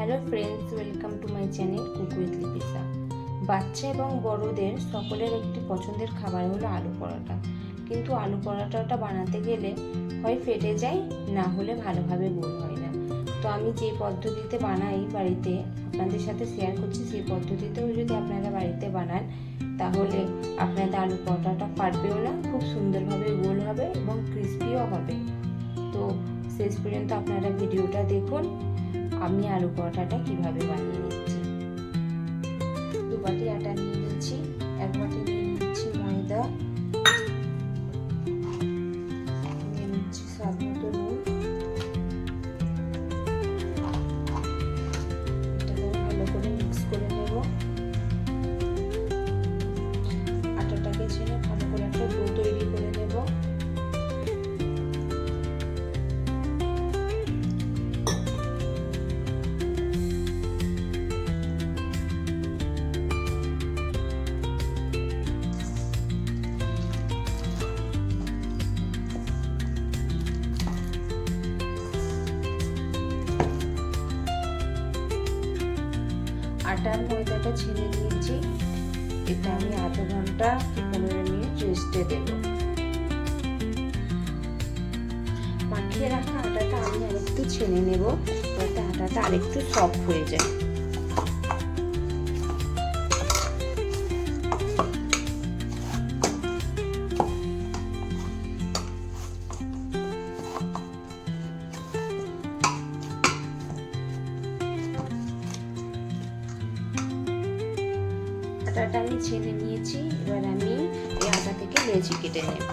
Hello friends, welcome to my channel cook with Lipisa. বাচ্চা এবং বড়দের সকলের একটি পছন্দের খাবার হলো আলু পরোটা। কিন্তু আলু পরোটাটা বানাতে গেলে হয় ফেটে যায়, না হলে ভালোভাবে গোল হয় না। তো আমি যে পদ্ধতিতে বানাই বাড়িতে আপনাদের সাথে শেয়ার করছি, সেই পদ্ধতিতেও যদি আপনারা বাড়িতে বানান তাহলে আপনাদের আলু পরোটাটা ফাটবেও না, খুব সুন্দরভাবে গোল হবে এবং ক্রিস্পিও হবে। তো শেষ পর্যন্ত আপনারা ভিডিওটা দেখুন আমি আলু পরোটাটা কিভাবে বানিয়ে নিচ্ছি। 2 বাটি আটা নিয়ে নিচ্ছি, 1 বাটি নিয়ে নিচ্ছি ময়দা, নিয়ে নিচ্ছি স্বাদ মতো নুন। এটাকে ভালো করে মিক্স করে নেব। আটাটাকে ছেড়ে ভালো করে একটা ডো তৈরি করে নেব। আটার ময়দাটা ছেড়ে নিয়েছি, এটা আমি আধা ঘন্টা কি 15 মিনিট রেস্টে দেব। মাখিয়ে রাখা আটাটা আমি আরেকটু ছেড়ে নেব, যাতে আটাটা আরেকটু সফট হয়ে যায়। আটাটা আমি ছেড়ে নিয়েছি, এবার আমি এই আটা থেকে লেচি কেটে নেব।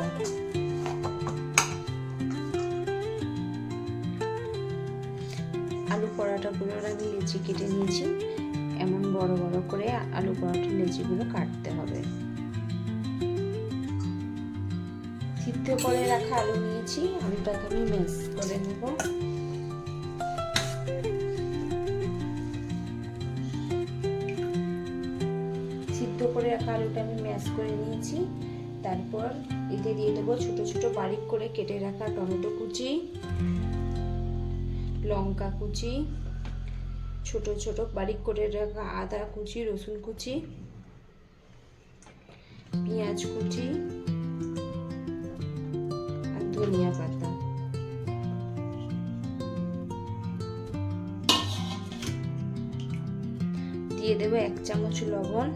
আলু পরোটাগুলোর আমি লেচি কেটে নিয়েছি, এমন বড় বড় করে আলু পরোটার লেচিগুলো কাটতে হবে। সিদ্ধ করে রাখা আলু নিয়েছি, আলুটাকে আমি ম্যাশ করে নেব। সিদ্ধ করে রাখা আলুটা আমি ম্যাশ করে নিয়েছি। তারপর এতে দিয়ে দেবো ছোট ছোট বারিক করে কেটে রাখা টমেটো কুচি, লঙ্কা কুচি, ছোট ছোট বারিক করে রাখা আদা কুচি, রসুন কুচি, পেঁয়াজ কুচি আর ধনিয়া পাতা। দিয়ে দেবো 1 চামচ লবণ,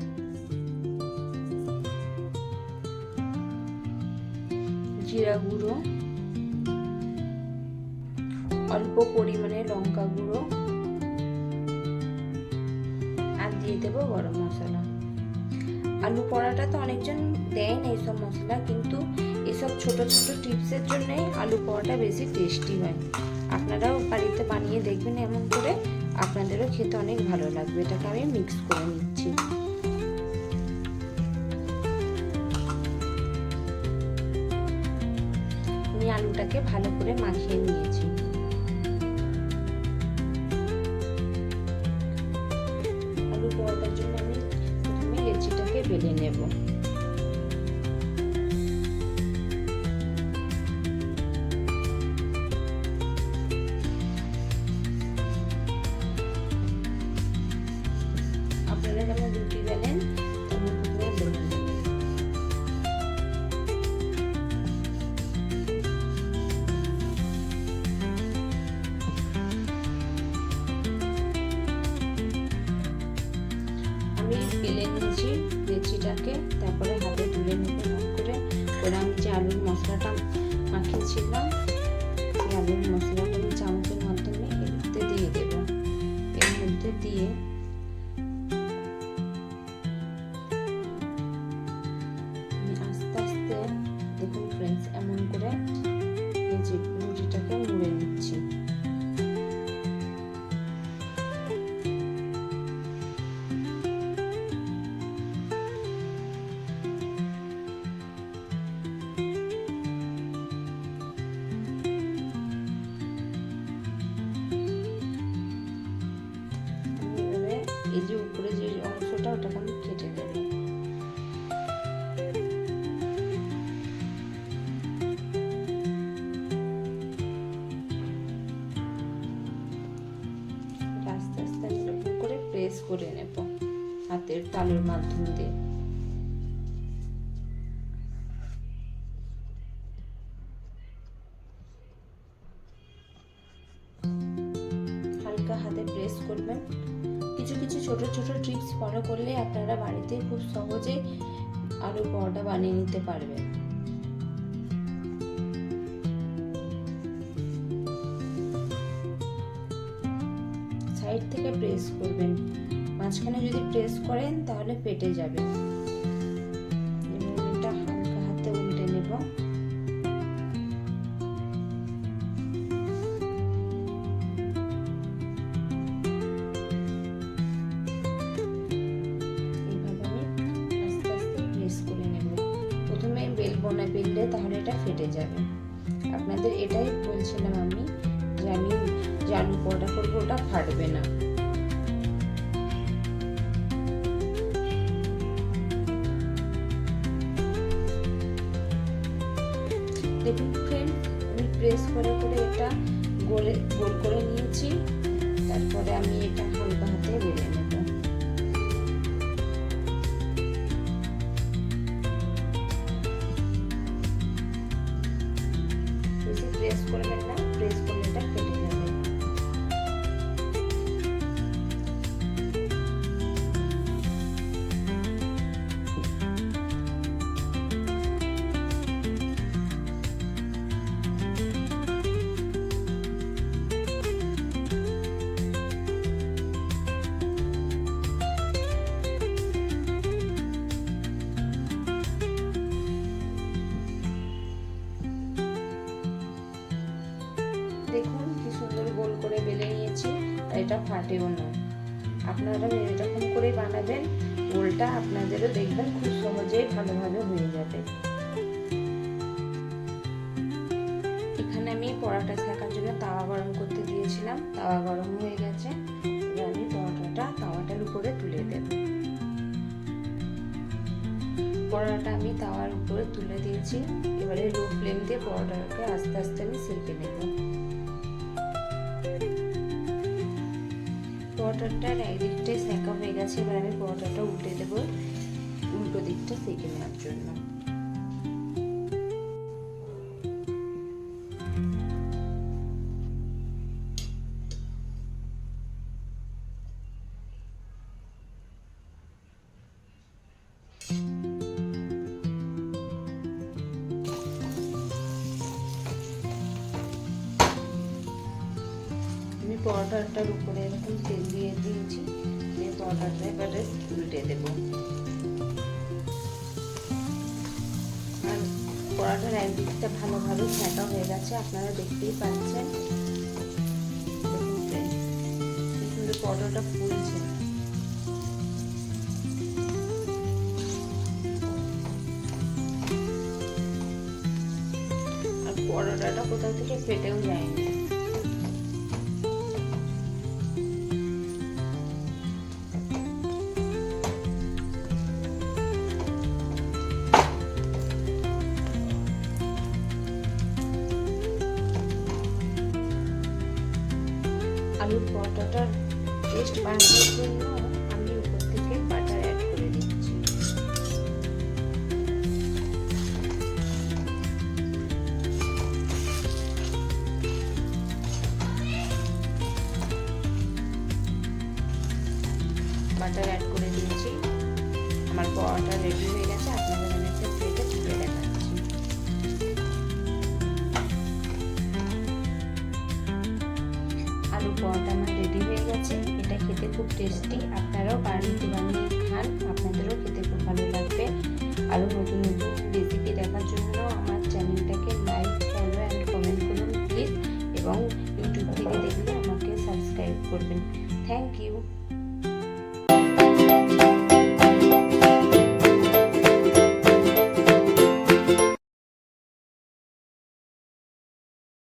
জিরা গুঁড়ো, অল্প পরিমাণে লঙ্কা গুঁড়ো আর দিয়ে দেবো গরম মশলা। আলু পরোটা তো অনেকজন দেয় না এইসব মশলা, কিন্তু এসব ছোট ছোট টিপসের জন্যই আলু পরোটা বেশি টেস্টি হয়। আপনারাও বাড়িতে বানিয়ে দেখবেন এমন করে, আপনাদেরও খেতে অনেক ভালো লাগবে। এটাকে আমি মিক্স করে নিচ্ছি। আমি আলুটাকে ভালো করে মাখিয়ে নিয়েছি। আলু পরোটার জন্য আমি প্রথমে লেচিটাকে বেলে নেব। আপনারা যেমন রুটি বেলেন তেমন প্রথমে বেলে নেবেন। আমি বেলে নিয়েছি লেচিটাকে, তারপরে হাতে তুলে নেব ভাগ করে। আমি যে আলুর মশলাটা মাখিয়েছিলাম, সেই আলুর মশলাটা আমি চামচের মাধ্যমে এতে দিয়ে দেব। এর মধ্যে দিয়ে আস্তে আস্তে, দেখুন ফ্রেন্ডস, এমন করে রুটিটাকে মুড়ে নিচ্ছি। এই যে উপরে যে অংশটা, ওটাকে আমি কেটে দেব। আস্তে আস্তে প্রেস করে নেব হাতের তালুর মাধ্যম দিয়ে। হালকা হাতে প্রেস করবেন। কিছু কিছু ছোট ছোট ট্রিক্স ফলো করলে আপনারা বাড়িতে খুব সহজে আলুর পরোটা বানিয়ে নিতে পারবেন। সাইড থেকে প্রেস করবেন, মাঝখানে যদি প্রেস করেন তাহলে ফেটে যাবে। এটা হালকা হাতে উল্টে নেব। বেললে তাহলে এটা ফেটে যাবে। আপনাদের এটাই বলছিলাম আমি যে আলু পরোটা করবো, ওটা ফাটবে না। দেখুন ফ্রেন্ড, আমি প্রেস করে করে এটা গোল করে নিয়েছি। তারপরে আমি এটা হালকা হাতে বেলে নেব। প্রেস করবেন না, প্রেস করলে এটা ফেটে যাবে। দেখুন কি সুন্দর গোল করে বেলে নিয়েছি, আর এটা ফাটেও না। আপনারা এরকম করে বানাবেন, গোলটা আপনাদেরও দেখবেন খুব সহজেই ভালোভাবে হয়ে যাবে। এখানে আমি পরোটা সেকার জন্য তাওয়া গরম করতে দিয়েছিলাম, তাওয়া গরম হয়ে গেছে। এবার আমি পরোটাটা তাওয়াটার উপরে তুলে দেব। পরোটাটা আমি তাওয়ার উপরে তুলে দিয়েছি। এবারে লো ফ্লেম দিয়ে পরোটাটাকে আস্তে আস্তে আমি সেঁকে নেব। পরোটাটার একদিকটাই সেঁকা হয়ে গেছে। এবার আমি পরোটাটা উল্টে দেবো উল্টো দিকটা সেঁকে নেওয়ার জন্য। আমি পরোটাটার উপরে এরকম তেল দিয়ে দিয়েছি। পরোটাটা এবারে উল্টে দেব। আর পরোটার একদিকটা ভালোভাবে সেঁকা হয়ে গেছে, আপনারা দেখতেই পাচ্ছেন। সুন্দর পরোটাটা ফুলছে। আর পরোটাটা কোথাও থেকে ফেটেও যায়নি। আলুর পরোটাটার টেস্ট বাড়ানোর জন্য আমি উপর থেকে বাটার অ্যাড করে দিচ্ছি। বাটার অ্যাড করে দিয়েছি। আমার পরোটা রেডি হয়ে গেছে। আপনাদের আমি একটা প্লেটে তুলে দেখাচ্ছি। আলু পরোটা আমার রেডি হয়ে গেছে। এটা খেতে খুব টেস্টি। আপনারাও বাড়িতে বানিয়ে খান, আপনাদেরও খেতে খুব ভালো লাগবে। আরও নতুন নতুন রেসিপি দেখার জন্য আমার চ্যানেলটাকে লাইক, ফলো অ্যান্ড কমেন্ট করুন প্লিজ। এবং ইউটিউব থেকে দেখলে আমাকে সাবস্ক্রাইব করবেন। Thank you.